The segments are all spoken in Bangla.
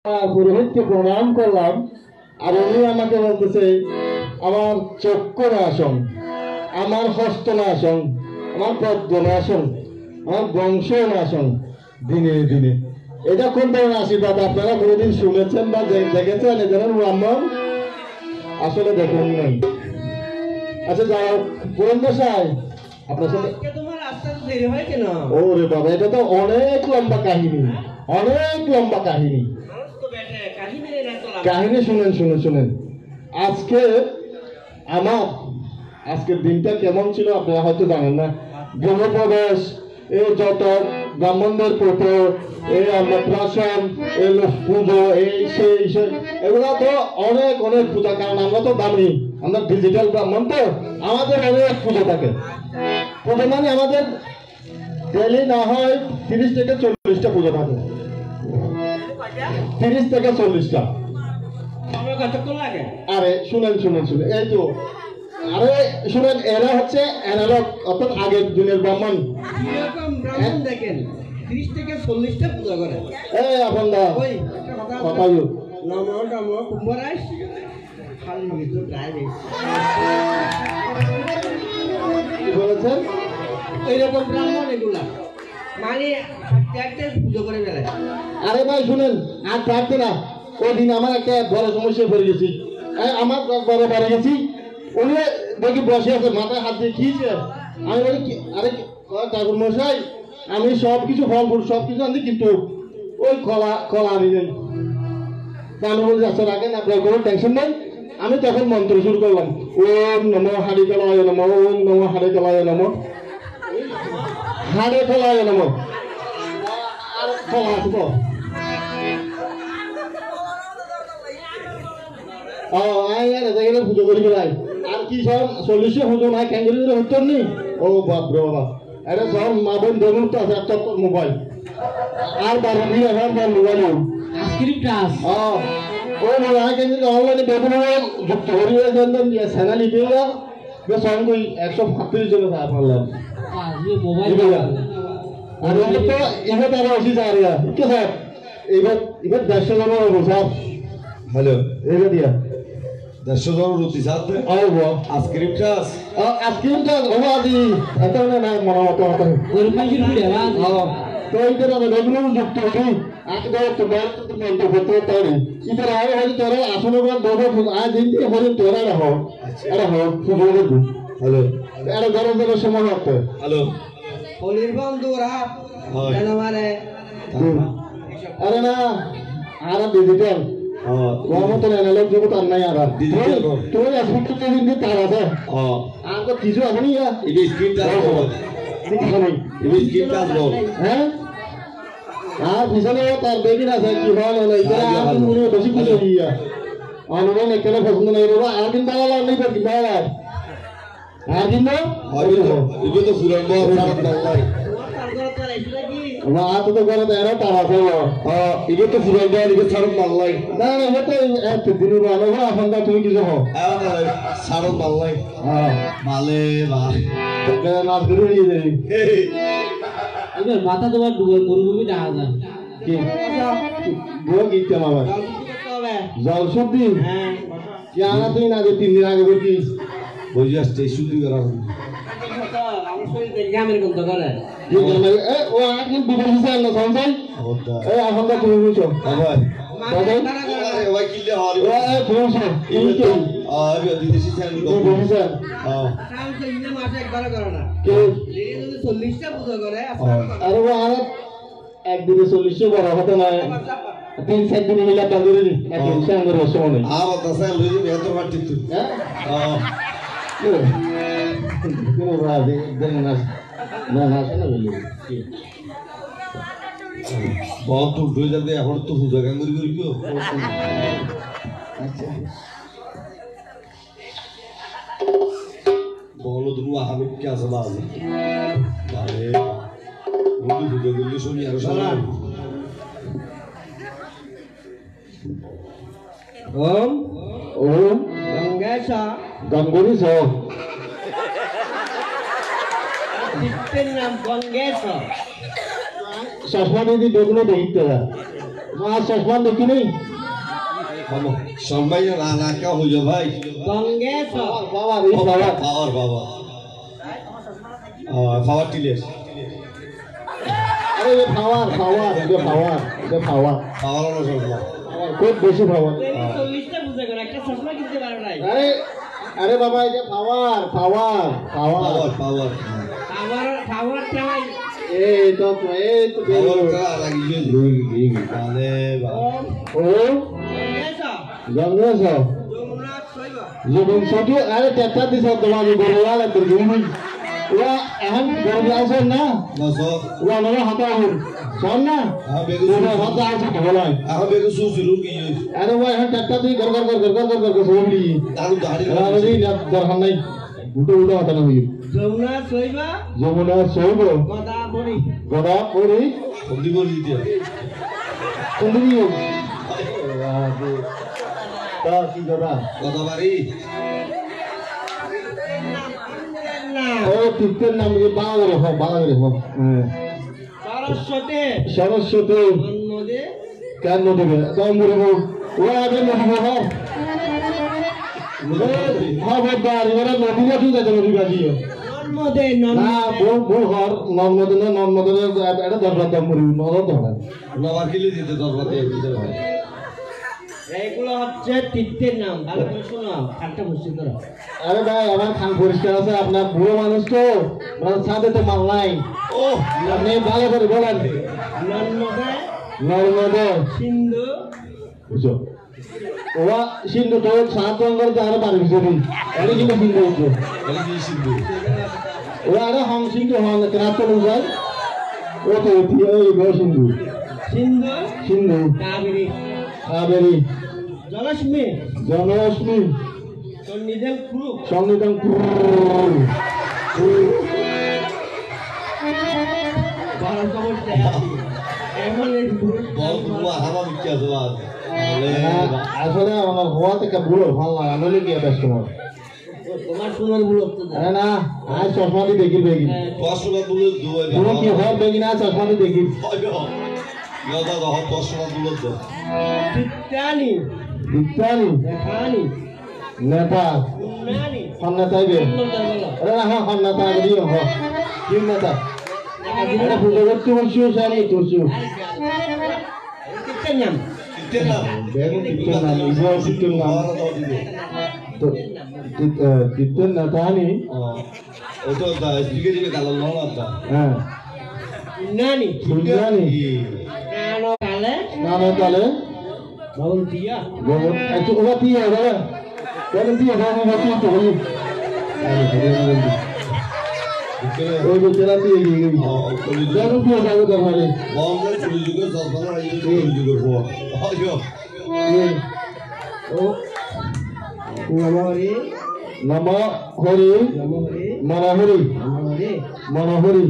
পুরোহিতকে প্রণাম করলাম, আর উনি আমাকে বলতেছে আমার চক্ষু নাশন, আমার হস্ত নাশন, আমার পদ্ম নাশন, আমার বংশ নাশন দিনে দিনে। এটা কোন ধরনের আশীর্বাদ? আপনারা কোনোদিন শুনেছেন বা দেখেছেন এ ধরনের ব্রাহ্মণ? আসলে দেখেন নাই। আচ্ছা যাই হোক, পুরন মশাই আপনার সাথে তোমার আসতে দেরি হয় কেন? ওরে বাবা, এটা তো অনেক লম্বা কাহিনী, অনেক লম্বা কাহিনী। কাহিনী শুনেন শুনেন শুনেন। আজকের দিনটা কেমন ছিল আপনারা হয়তো জানেন না। গৃহপ্রবেশ, এই যত ব্রাহ্মণদের পুজো, এই অন্নপ্রাশন, এই পুজো, এই সেই এগুলো তো অনেক অনেক পূজা। কারণ আমরা তো দামি, আমরা ডিজিটাল ব্রাহ্মণ, তো আমাদের অনেক পুজো থাকে। পুজো মানে আমাদের ডেলি না হয় 30 থেকে 40টা পুজো থাকে, 30 থেকে 40টা। আরে শুনেন শুনেন শুনেন, এই তো আরে শুনেন, এরা হচ্ছে অ্যানালগ, অর্থাৎ আগের দিনের ব্রাহ্মণ। দেখেন 30 থেকে 40টা পূজা করে। এই আপন দা কথা নম নম কুম্ভরাজ খালি মিত্র ড্রাইভিং কি বলেছেন? এইরকম ব্রাহ্মণ এগুলা মানে একটা পুজো করে বেড়ায়। আরে ভাই শুনেন, আর থাকতে না, ওই দিন আমার একটা বড় সমস্যায় পড়ে গেছি। আমার বড় পড়ে গেছি, উনি দেখি বসে আছে, মাথায় হাত দিয়ে খেয়েছে। আমি বলি আরে ঠাকুর মশাই, আমি সব কিছু ফল ফুল সব কিছু আনছি, কিন্তু ওই কলা আনি নেই। আমি বলছি আচ্ছা রাখেন, আপনার কোনো টেনশন নেই। আমি তখন মন্ত্র শুরু করলাম, ওম নমো হারিকলায় নমো, ওম নমো হারিকলায় নমো, হারিকলায় নমো। আর কলা আছে তো? পুজো করি বেড়াই। আর কি সব 40 পুজো নাই, ক্যাঙ্গুরির উত্তর নেই। ও বাপ রে বাবা, এটা সব মা বোন দেখুন তো আছে একটা মোবাইল, আর 12 দিন এখন মোবাইল আইসক্রিম ক্লাস ও মনে হয় কিন্তু অনলাইনে বেগুন যুক্ত করিয়ে দেন দিয়ে চ্যানেল দিয়ে বেশ অঙ্কই 135 জন আছে আপনার মোবাইল। আর তো এবার তারা অসি স্যার কি স্যার, এবার 150 জন হবো স্যার। হ্যালো, এবার দিয়া 150 জন রুটি সাথে আইসক্রিম ক্লাস হবো আজি এত না মনে মতো মতো তো এইটা বেগুন যুক্ত করি একদম তোমার তো মন্ত্র করতে পারি। ইতার আগে হয়তো তোরা আসলে আজ দিন দিয়ে হলে তোরা রাখো, এটা হোক পুজো করবো। হ্যালো, এটা গরম গরম সময় হচ্ছে। হ্যালো, হোলির বন্ধুরা মানে আরে না, আর ডিজিটাল মতো অ্যানালগ যুগ তার নাই। আর তুমি আসতে দিন দিয়ে তার আছে, আর তো কিছু আছে নি। এটা স্ক্রিন টাচ বল, এটা স্ক্রিন টাচ বল। হ্যাঁ, আর পিছনে তার বেগিন আছে কি ভালো না, এটা আর তুমি বেশি কিছু ইয়া অনুমান এখানে পছন্দ নাই বাবা। আর দিন ভালো লাগে নাই কি ভালো আর দিন না এটা তো ফুরান বল নাই। না তো করে দেয় না তার আছে। এটা তো ফুরান বল, এটা ছাড়ন ভাল নাই। না না এটা তো দিন ভালো হয়। এখন তুমি কিছু হও ছাড়ন ভাল নাই। ভালে ভাই নাচ করে নিয়ে যাই। এবার মাথা তোমার মরুভূমি দেখা যায় কি বউ গীতটা আমার জল সবজি কি আনা তুই না 3 দিন আগে করছি বুঝে আসছে শুধু করা গ্রামের কোন করে ও আগে বিদেশি চাল না সঞ্চয় এই এখন তো তুমি বুঝছো আবার ভাই কিলে হল এই বুঝছো এই কি আর বিদেশি চাল বিদেশি চাল মাসে একবার করে না কি যদি 40টা পূজা করে আরে ও আর একদিনে 40 বড় হতে না 3-4 দিন মিলা তান্দুরি একদিন সাঙ্গর সময় নেই। আমার কাছে লইজি বেতর মাটি তুই হ্যাঁ কোন রাজি দেন না না না শোনা বলি কি বহুত উঠে যাবে এখন তো পূজা গাঙ্গুরি করি কি আচ্ছা বলো তুমি আমি কি আছে বাজ আরে ওই পূজা করলে শুনি আর শোনা ওম ওম গঙ্গেশা গঙ্গুরি সো শিল্পের নাম গঙ্গেশা চশমা দিয়ে দেখলো দেখতে মাছ চশমা দেখি নেই সম্মাই না না কা হইলো ভাই কংগ্রেস বাবা রে বাবা পাওয়ার বাবা পাওয়ার টিলের আরে ये পাওয়ার পাওয়ার এটা পাওয়ার এটা পাওয়ার পাওয়ার হলো সম্মান খুব বেশি পাওয়ার 40টা বুঝে করে একটা চশমা কিনতে পারো নাই আরে আরে বাবা এটা পাওয়ার পাওয়ার পাওয়ার পাওয়ার পাওয়ার পাওয়ার চাই এই তো পাওয়ার কা লাগিয়ে দিই তাহলে ও কংগ্রেস গঙ্গেশ যমুনা সইবা জীবন ছোটো আরে চারটা দিছ তোমাকে গরুওয়ালা তোর ঘুমি ওরা এখন গরু আছে না না সো ওরা মানে হাতা হল শোন না বেগু ওরা হাতা আছে ভালো বেগু সুসিলু কি আরে ওই এখন চারটা দিয়ে গর সবলি দারু দাড়ি আরে না দরকার নাই উল্টো হাতা না হই যমুনা সইবা যমুনা সইব গদাবরী গড়া পরি বন্দি করে দিতে কোন দিও তা কি গড়া কত বাড়ি না ও তিতের নাম কি বাংলা রে হ্যাঁ সরস্বতী সরস্বতী জন্মদে কেন দেবে তমরে ওরা আগে নদী বাবা খবরদার এবারে নদী বাজি যাচ্ছে নদী বাজি জন্মদে না বউ ঘর নর্মদনে এটা দরকার তমরি নদর দরকার নবার কিলে দিতে দরবাতে দিতে হয় এইগুলো হচ্ছে তীর্থের নাম ভালো করে শোনো খাটটা বসে করো আরে ভাই আমার খান পরিষ্কার আছে আপনার বুড়ো মানুষ তো মানে ছাদে তো মাল নাই ও আপনি ভালো করে বলেন নর্মদে নর্মদে সিন্ধু বুঝছো ওরা সিন্ধু তো সাত রঙের তো আরো পারবি যদি এটা কিন্তু সিন্ধু হচ্ছে এই যে সিন্ধু ওরা আরো হং সিন্ধু হং রাত তো যায় ও তো ওই গো সিন্ধু সিন্ধু সিন্ধু কাবেরী কাবেরী জলশ্মী জনরশ্মি সন্নিধান কুরুক সংগীতম ভারত অবস্থা এমন এক বহু হামা বিক্রি আছে বাদ আসলে আমার হওয়া থেকে বুড়ো ভালো লাগে আমি কি ব্যস্ত আমার তোমার সোনার বুড়ত্ব আরে না আজ চশমা দিয়ে দেখি বেগি পড়াশোনা বলে দুই পুরো কি হয় বেগি না চশমা দিয়ে দেখি দাদা দাদা পড়াশোনা বলে তো চিত্তানি বিজ্ঞানী দেখানি নেতা উন্নয়নি হন নেতাই বে আরে না হন নেতা আগে দিও হ কি নেতা আরে ফুটো করতে বসছি জানি তুলছি চিত্তের নাম তিন না বেগি টিকেন না ইজো টিকেন না তো টিকেন নেতা নি ও তো দা দিকে দিকে কালো না হ্যাঁ উন্নয়নি বিজ্ঞানী কানো কালে নামে তালে ভবন দিয়া গোবর একটু ওবা দিয়ে দাদা কোন দিয়ে দাদা বাকি তো হই ওই বেচারা দিয়ে গিয়ে দেখো দিয়ে যাবে তো মানে বন্ধ চুরি যুগে সবসময় আই চুরি যুগে পর আইও ও নমরে নম হরি নমরে মনোহরি নমরে মনোহরি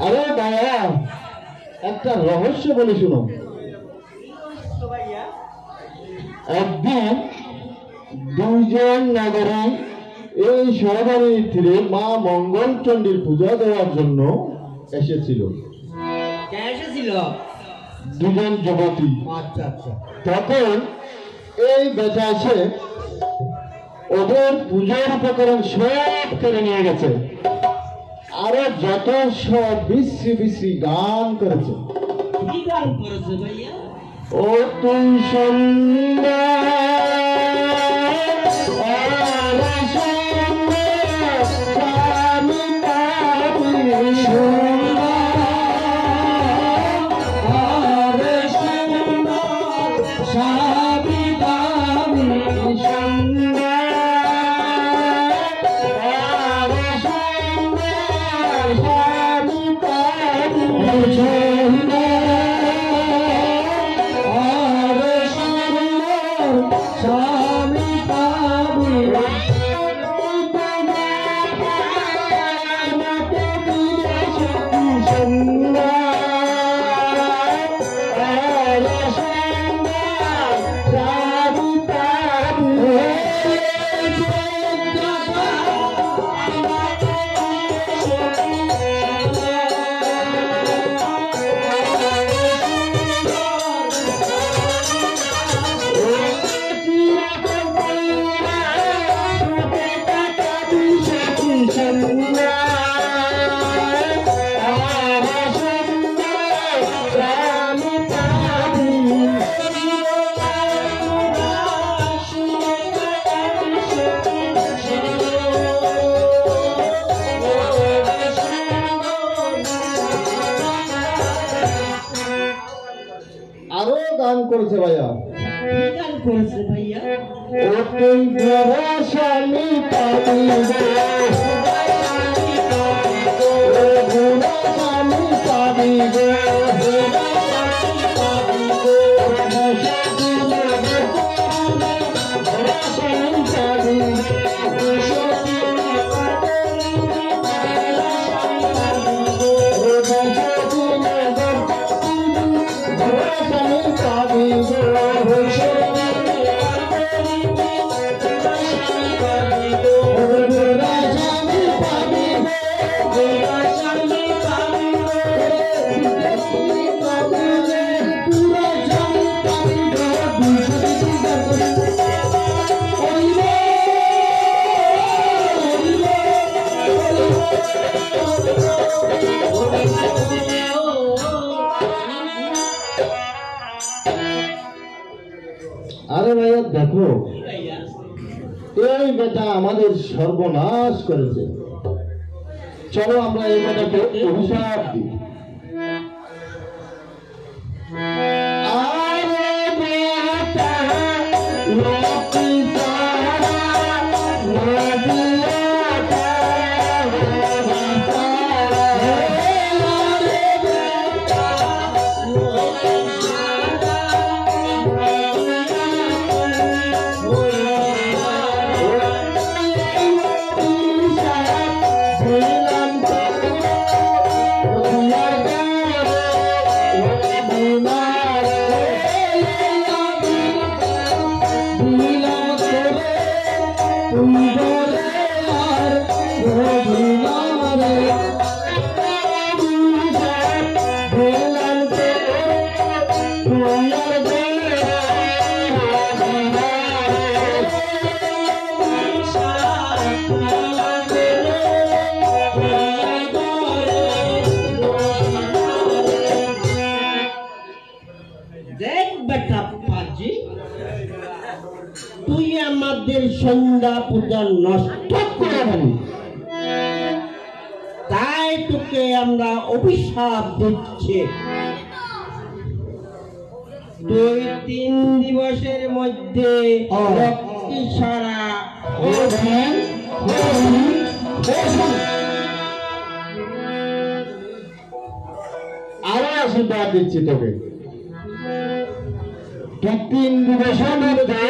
আরে ভাইয়া একটা রহস্য বলে শুনো। একদিন দুইজন নাগরিক এই সরকারি তীরে মা মঙ্গল চণ্ডীর পূজা দেওয়ার জন্য এসেছিল। কে এসেছিল? দুজন যুবতী। আচ্ছা আচ্ছা। তখন এই বেটা এসে ওদের পুজোর উপকরণ সব কেড়ে নিয়ে গেছে, আরো যত সব বিশ্রী বিশ্রী গান করেছে। কি গান করেছে ভাইয়া? ও তুই সুন্দর, আরে সুন্দর, স্বামী পাবি সুন্দর, আরে সুন্দর, স্বামী পাবি সুন্দর, আরে সুন্দর, স্বামী পাবি সুন্দর। আরো গান করেছে ভাইয়া। কি গান করেছে ভাইয়া? ও তুই ভরসালি পাবি গো, ও ভরসালি পাবি গো, ভরসালি পাবি গো, ভরসালি পাবি গো, ভরসালি পাবি আরে ভাইয়া দেখো, এই বেটা আমাদের সর্বনাশ করেছে। চলো আমরা এই বেটাকে অভিশাপ দিই। আরে বেটা লক্ষ্মী সারা নদিয়াটা দেখ বেটা পাজি, তুই আমাদের সন্ধ্যা পূজা নষ্ট করে দিলি, তাই তোকে আমরা অভিশাপ দিচ্ছি। 2-3 দিবসের মধ্যে লক্ষ্মী ছাড়া আরো আশীর্বাদ দিচ্ছি তোকে। কৃত্রিম দিবসের মধ্যে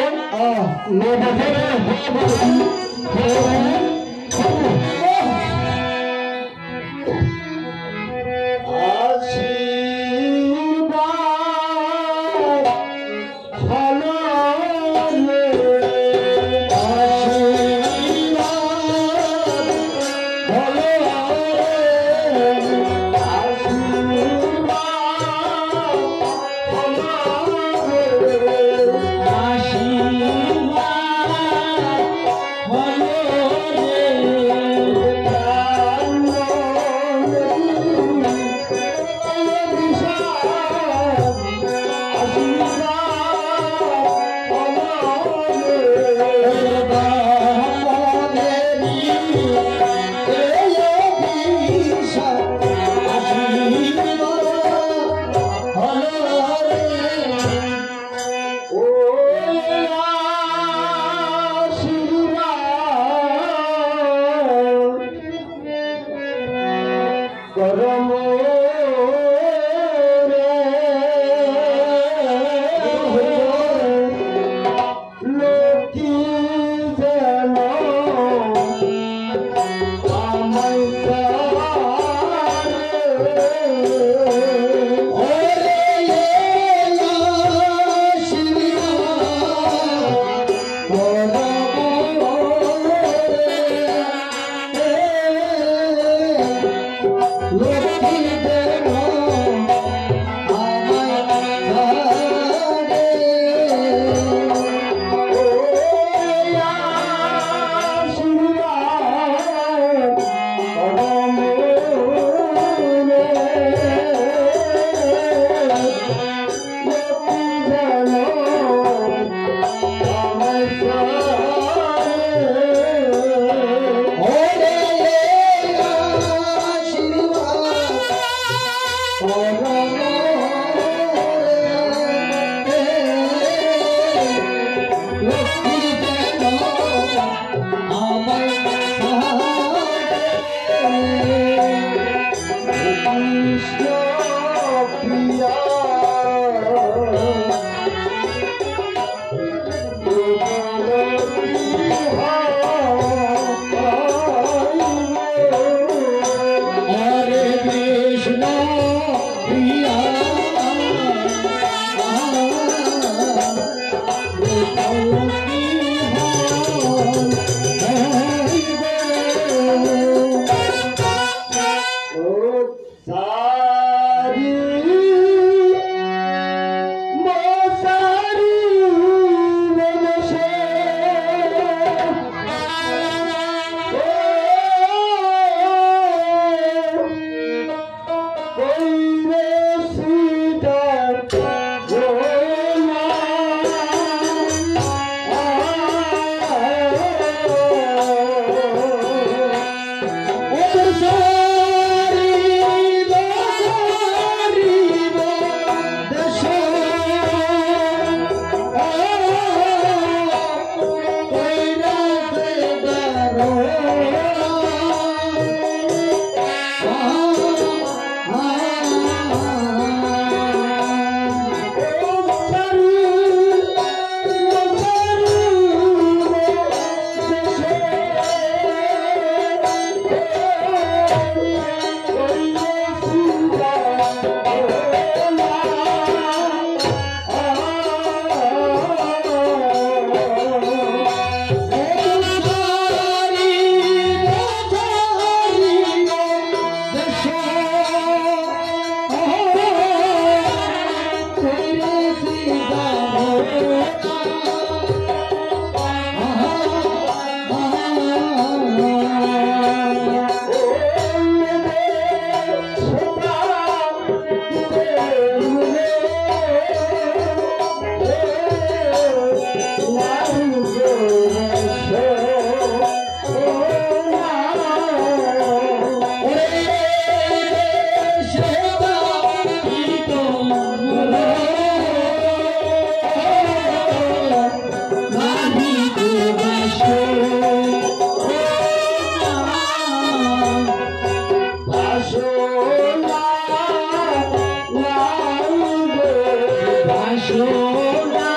Show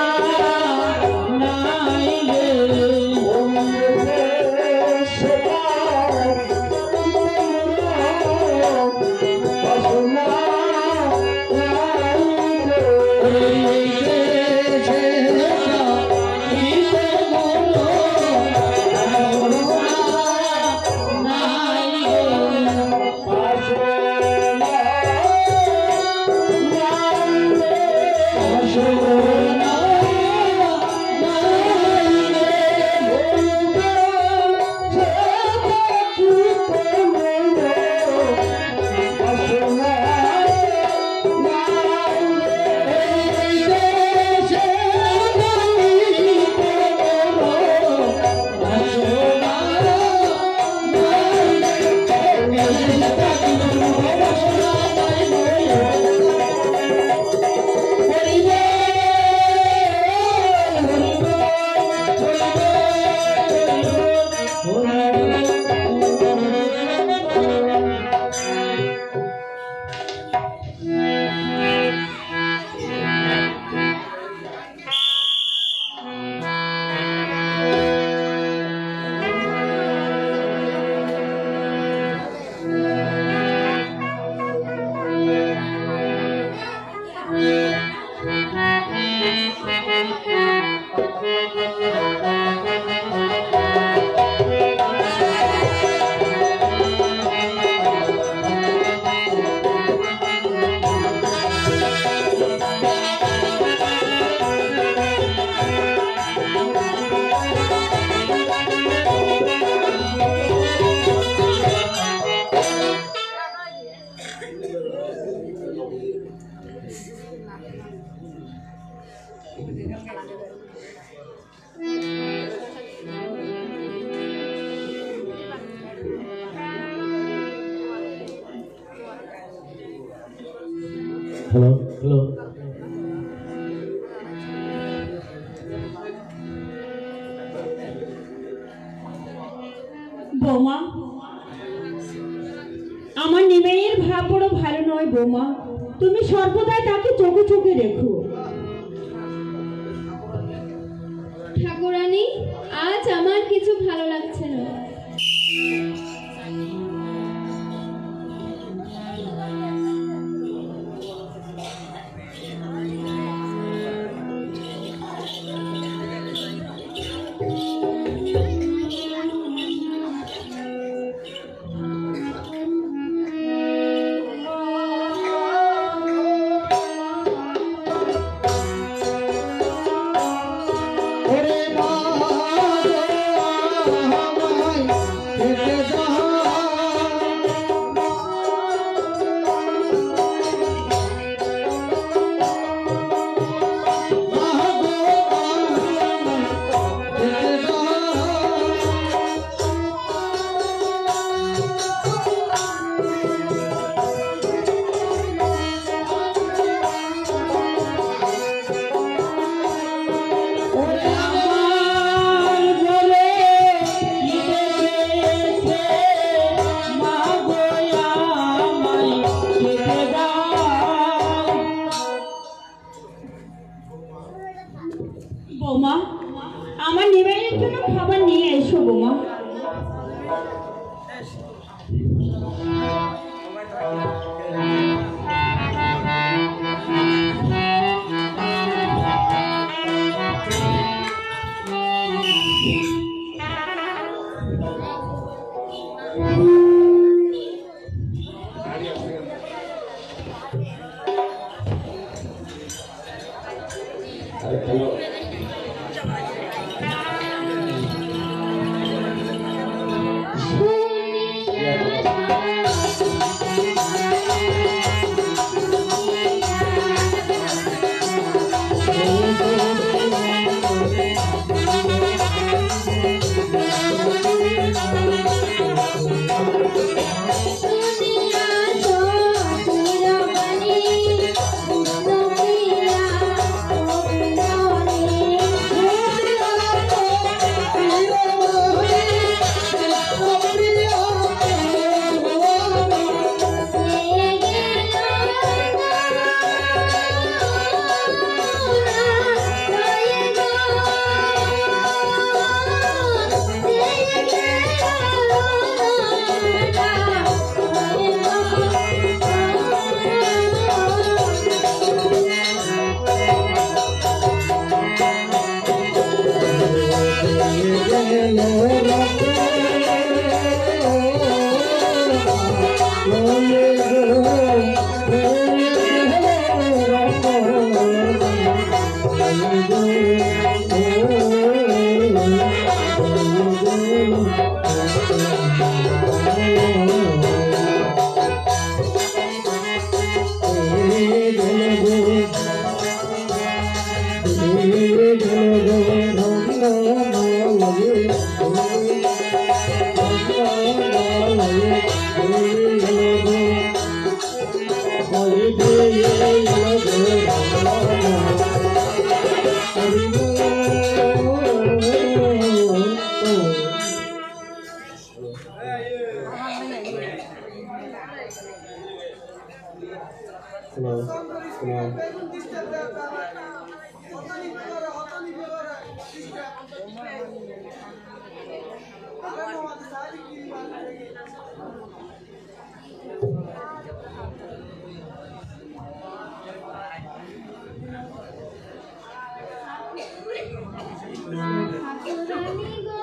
হ্যালো হ্যালো বৌমা, আমার নিমাইয়ের ভাব বড় ভালো নয় বৌমা, তুমি সর্বদাই তাকে চোখে চোখে রেখো। ঠাকুরানী, আজ আমার কিছু ভালো লাগছে না। বৌমা, আমার নিমাইয়ের জন্য খাবার নিয়ে এসো বৌমা। দুনিয়া ঠাকুরানী গো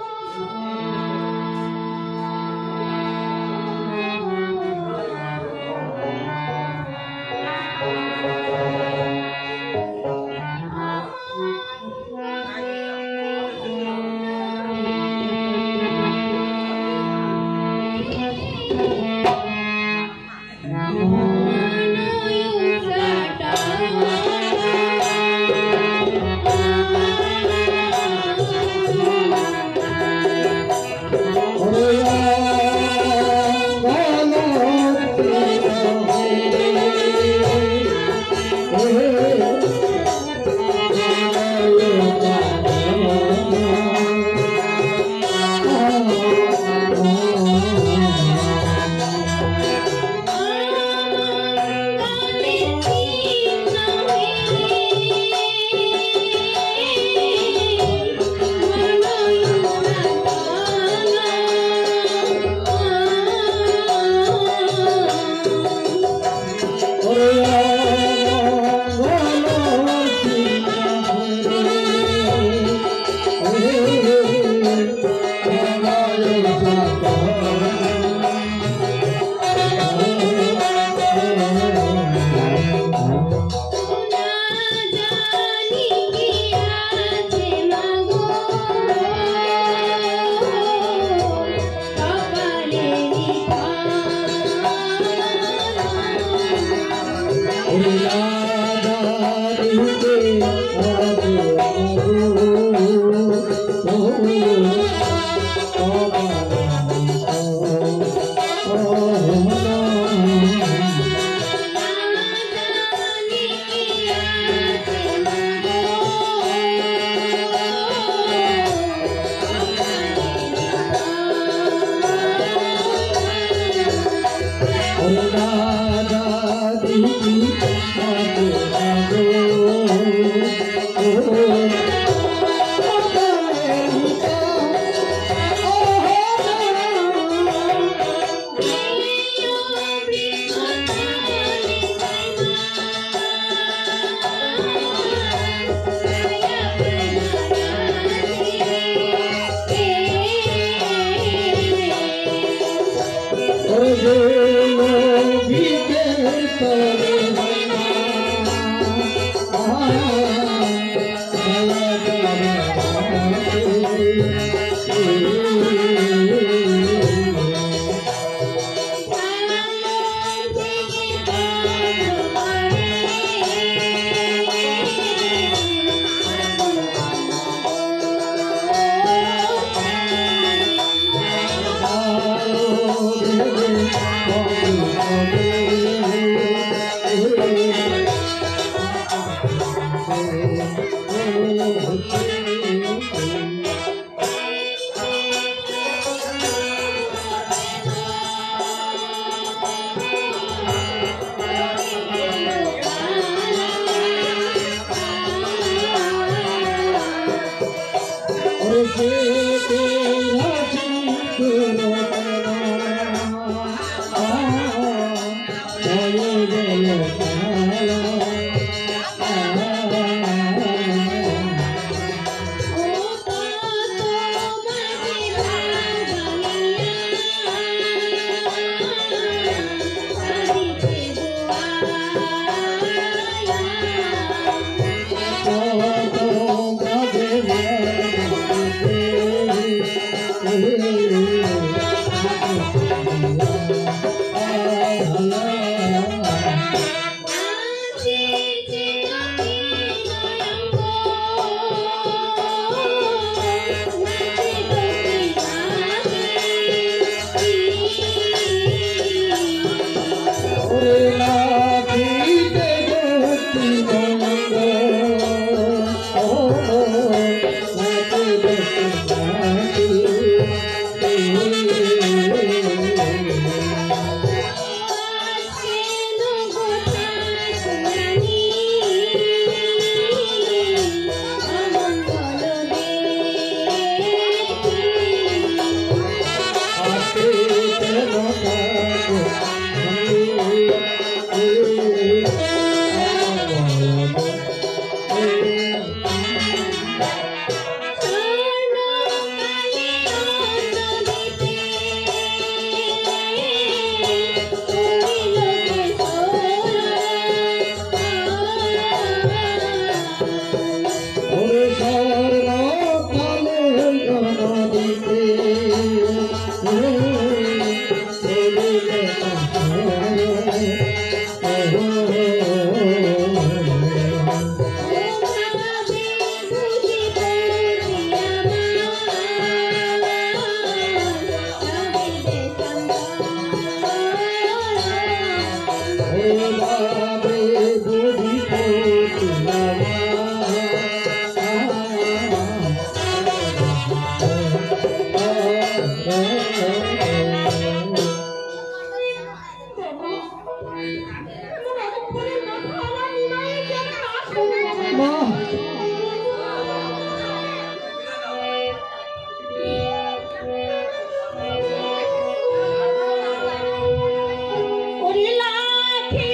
ওরে লাখে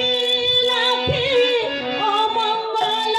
লাখে অমঙ্গল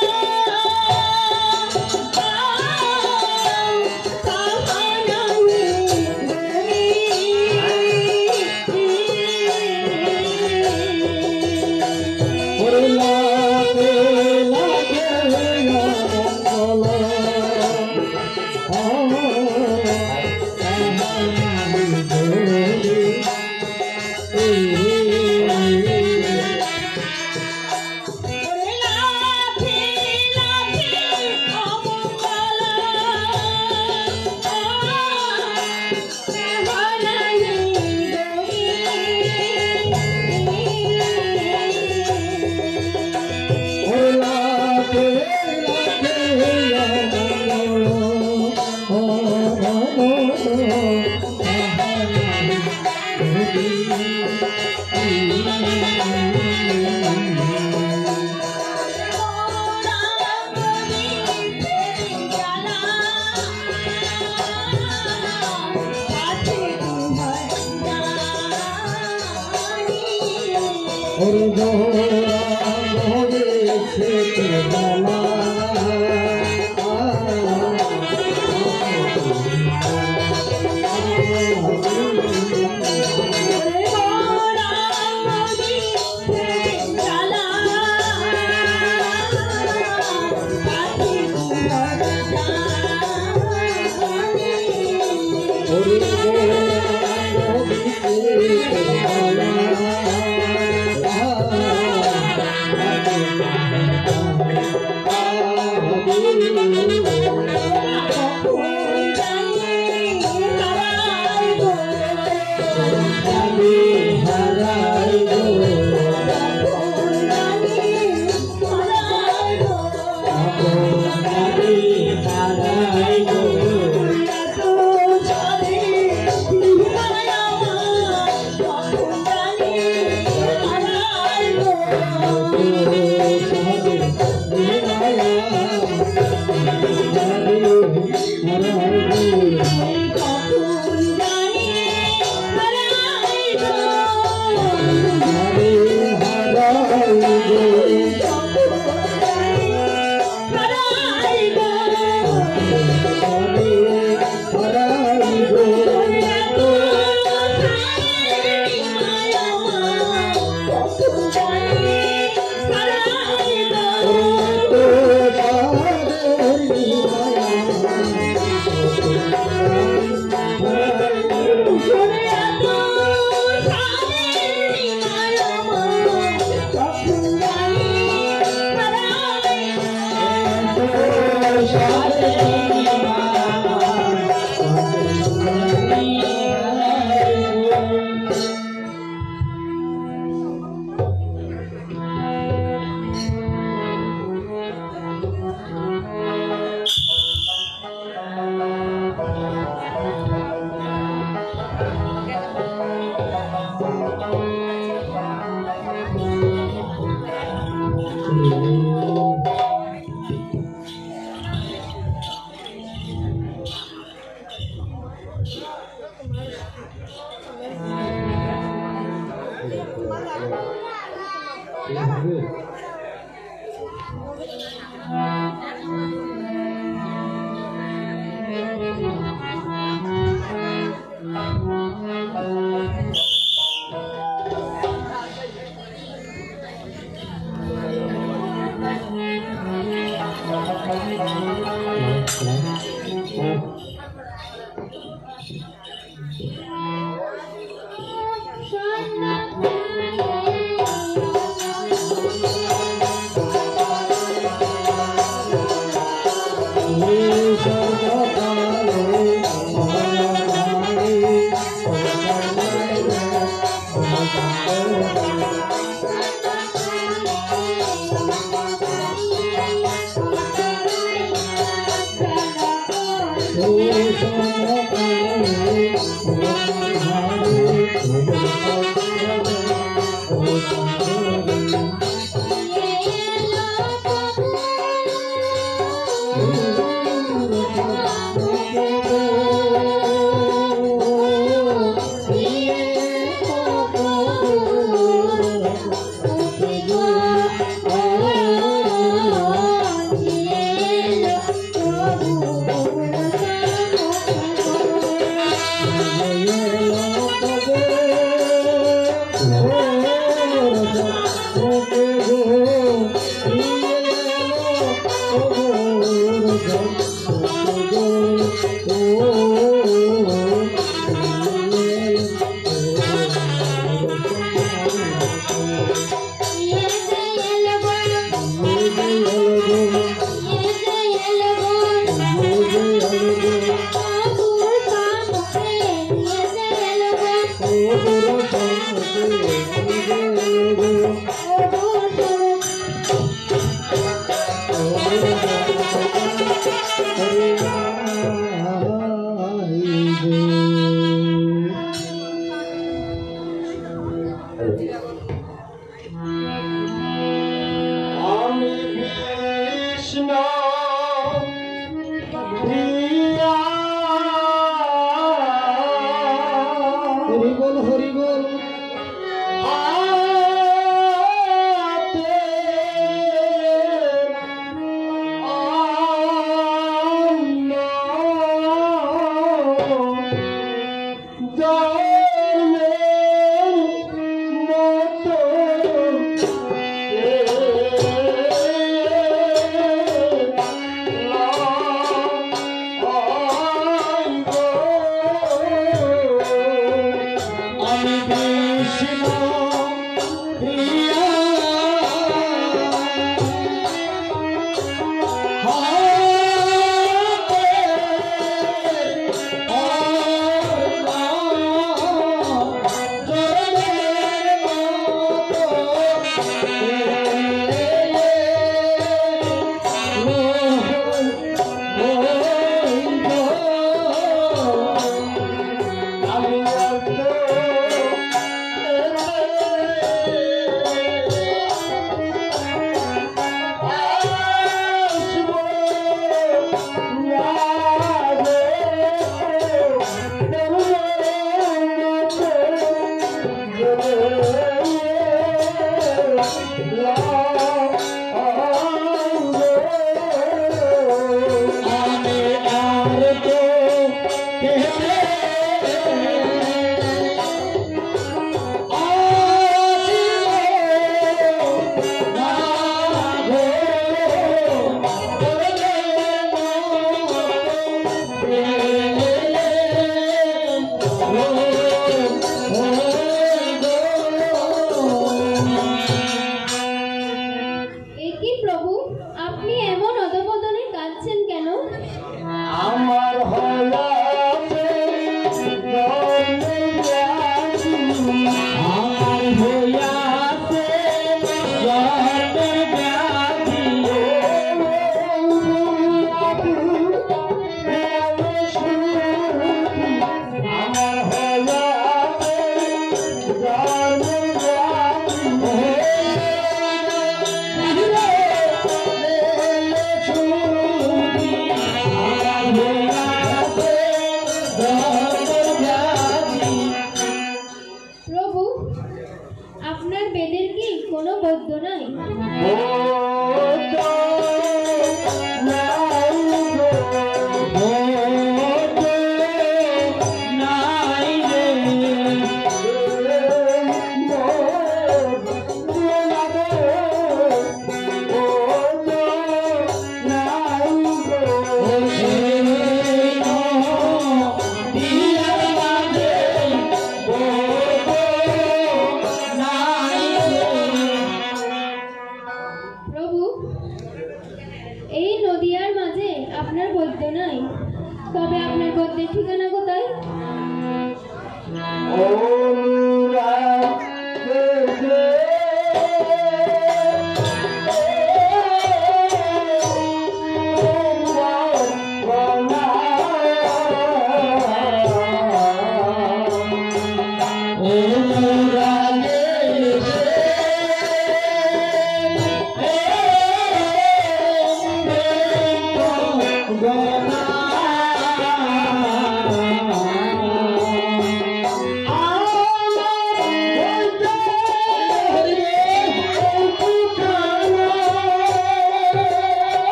Oh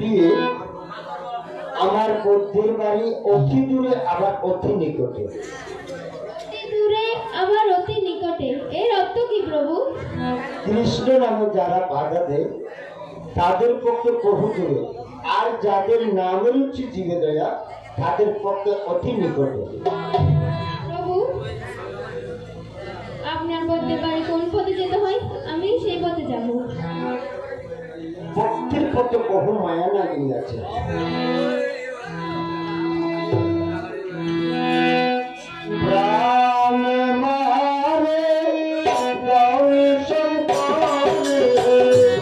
দিয়ে আমার বৌদ্ধের বাড়ি অতি দূরে আবার অতি নিকটে। অতি দূরে আবার অতি নিকটে, এর অর্থ কি প্রভু? কৃষ্ণ নামে যারা বাধা দেয় তাদের পক্ষে বহু দূরে, আর যাদের নামের উচ্চ জীবে দয়া তাদের পক্ষে অতি নিকটে। প্রভু, আপনার বৌদ্ধের বাড়ি কোন পথে যেতে হয়? আমি সেই পথে যাব। ভক্তির পথে বহু মায়া লাগিয়ে আছে। প্রাণ মারে দর্শন করে,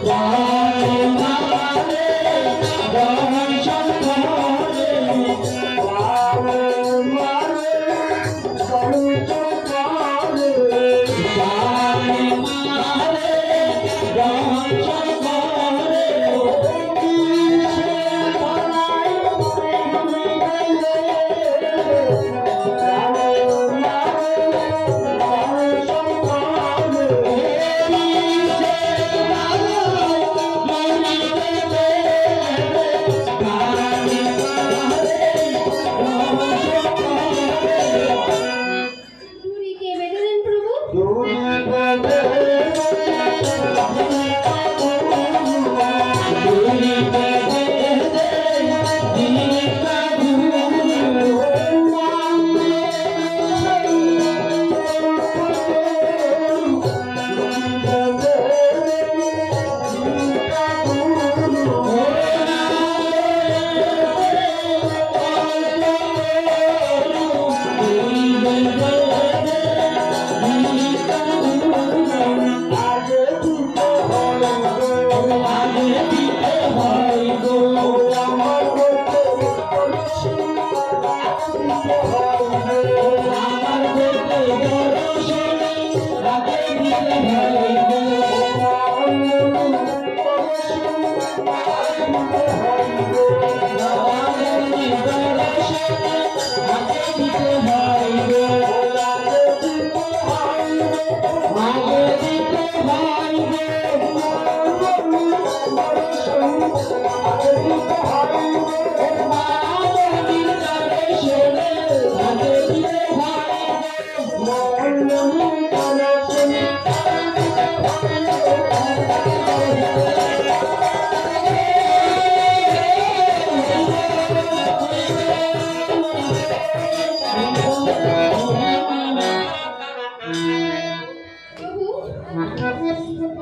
প্রাণ মারে দর্শন করে, প্রাণ মারে দর্শন করে, প্রাণ মারে দর্শন করে। ডুরি কে বেঁধে দেন প্রভু? প্রভু,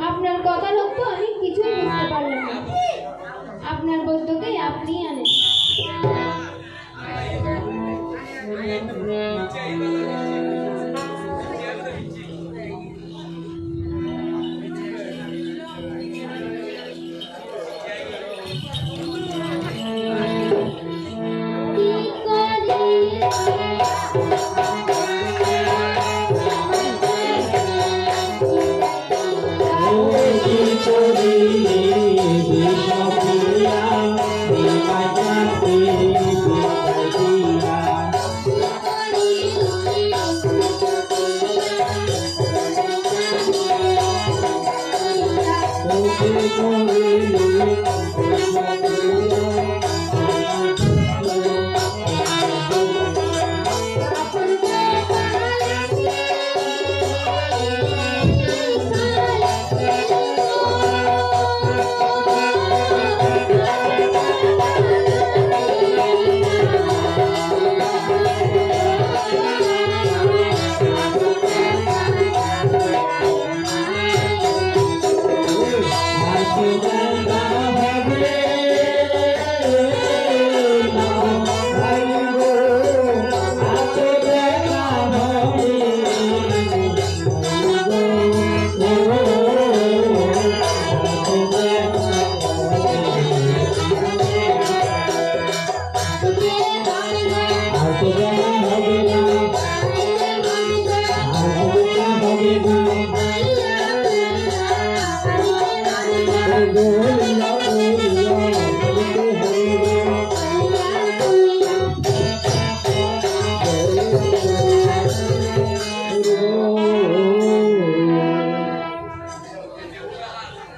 আপনার কথার অর্থ আমি কিছুই বুঝতে পারলাম না। আপনার বৌদ্ধকে আপনি আনেন।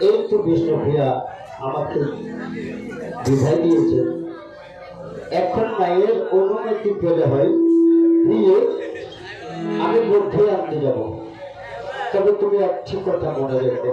এই তো বিষ্ণুপ্রিয়া আমাকে বিদায় দিয়েছে। এখন মায়ের অনুমতি পেলে হয় দিয়ে আমি মধ্যে আনতে যাব। তবে তুমি একটি কথা মনে রেখো,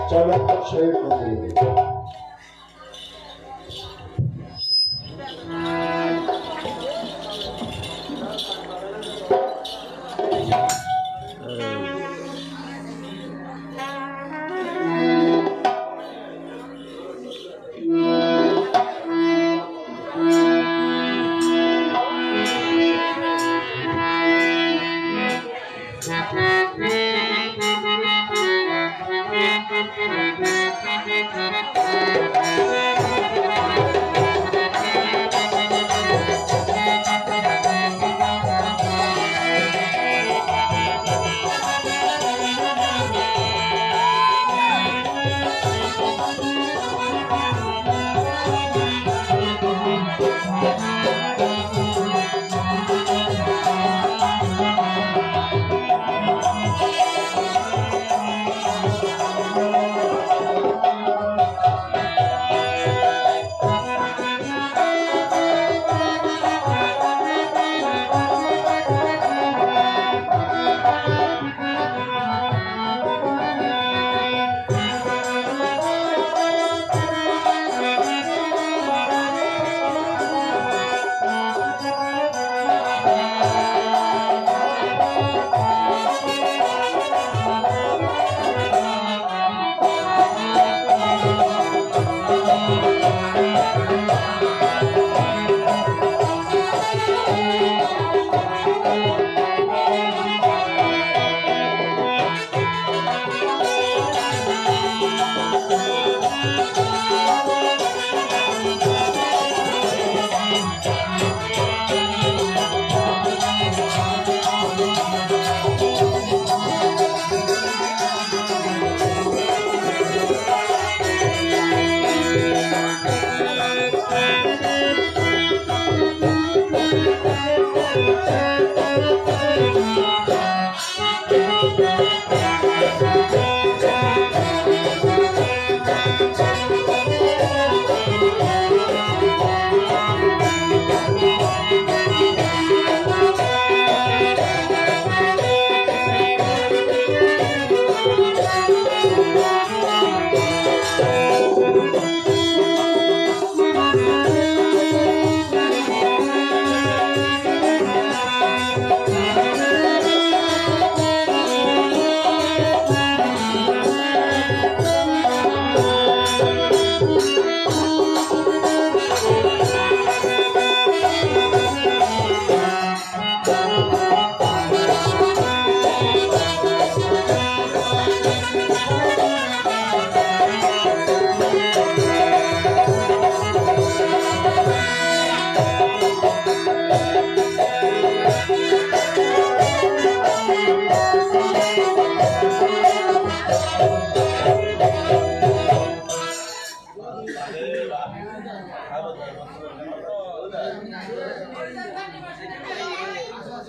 চলো একটা শহীদ মন্দিরে।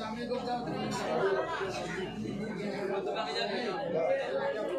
আমি